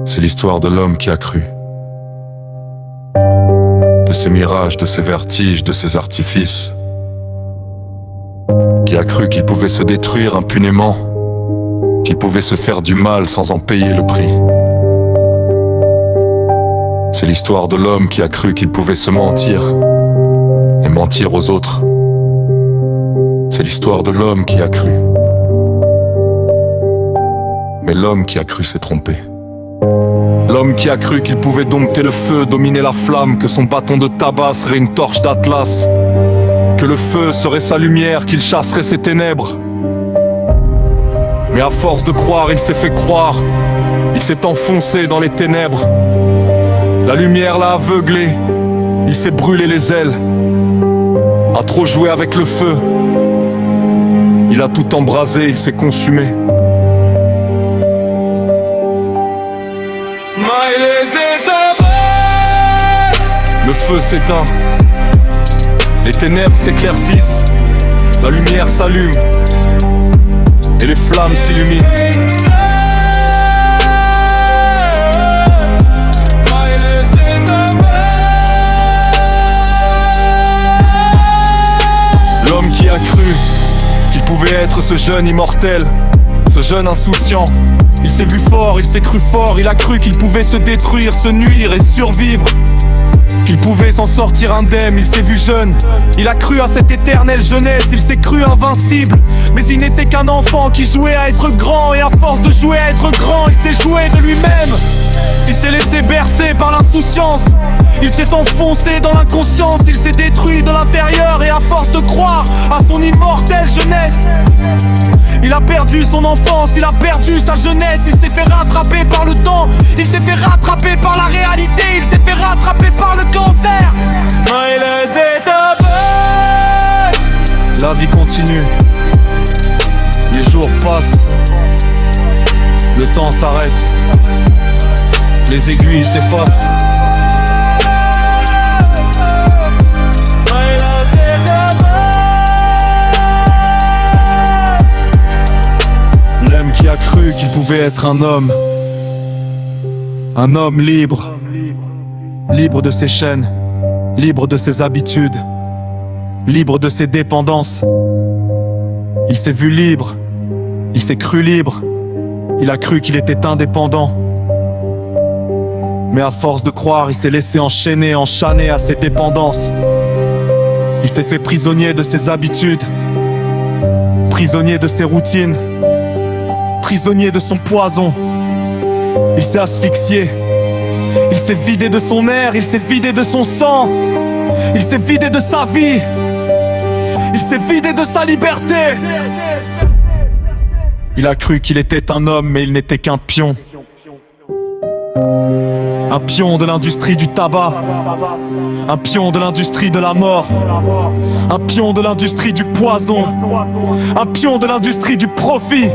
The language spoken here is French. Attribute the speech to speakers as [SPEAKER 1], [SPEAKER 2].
[SPEAKER 1] C'est l'histoire de l'homme qui a cru. De ses mirages, de ses vertiges, de ses artifices. Qui a cru qu'il pouvait se détruire impunément, qu'il pouvait se faire du mal sans en payer le prix. C'est l'histoire de l'homme qui a cru qu'il pouvait se mentir et mentir aux autres. C'est l'histoire de l'homme qui a cru. Mais l'homme qui a cru s'est trompé. L'homme qui a cru qu'il pouvait dompter le feu, dominer la flamme, que son bâton de tabac serait une torche d'Atlas, que le feu serait sa lumière, qu'il chasserait ses ténèbres. Mais à force de croire, il s'est fait croire, il s'est enfoncé dans les ténèbres. La lumière l'a aveuglé, il s'est brûlé les ailes. A trop joué avec le feu, il a tout embrasé, il s'est consumé. Le feu s'éteint, les ténèbres s'éclaircissent, la lumière s'allume et les flammes s'illuminent. L'homme qui a cru qu'il pouvait être ce jeune immortel, ce jeune insouciant, il s'est vu fort, il s'est cru fort, il a cru qu'il pouvait se détruire, se nuire et survivre, qu'il pouvait s'en sortir indemne, il s'est vu jeune, il a cru à cette éternelle jeunesse, il s'est cru invincible. Mais il n'était qu'un enfant qui jouait à être grand, et à force de jouer à être grand, il s'est joué de lui-même. Il s'est laissé bercer par l'insouciance, il s'est enfoncé dans l'inconscience, il s'est détruit de l'intérieur, et à force de croire à son immortelle jeunesse, il a perdu son enfance, il a perdu sa jeunesse, il s'est fait rattraper par le temps, il s'est fait rattraper par la réalité, il s'est fait rattraper par le cancer. La vie continue, les jours passent, le temps s'arrête, les aiguilles s'effacent. L'homme qui a cru qu'il pouvait être un homme libre, libre de ses chaînes, libre de ses habitudes, libre de ses dépendances. Il s'est vu libre, il s'est cru libre, il a cru qu'il était indépendant. Mais à force de croire, il s'est laissé enchaîner à ses dépendances. Il s'est fait prisonnier de ses habitudes, prisonnier de ses routines, prisonnier de son poison. Il s'est asphyxié, il s'est vidé de son air, il s'est vidé de son sang, il s'est vidé de sa vie, il s'est vidé de sa liberté. Il a cru qu'il était un homme, mais il n'était qu'un pion. Un pion de l'industrie du tabac, un pion de l'industrie de la mort, un pion de l'industrie du poison, un pion de l'industrie du profit.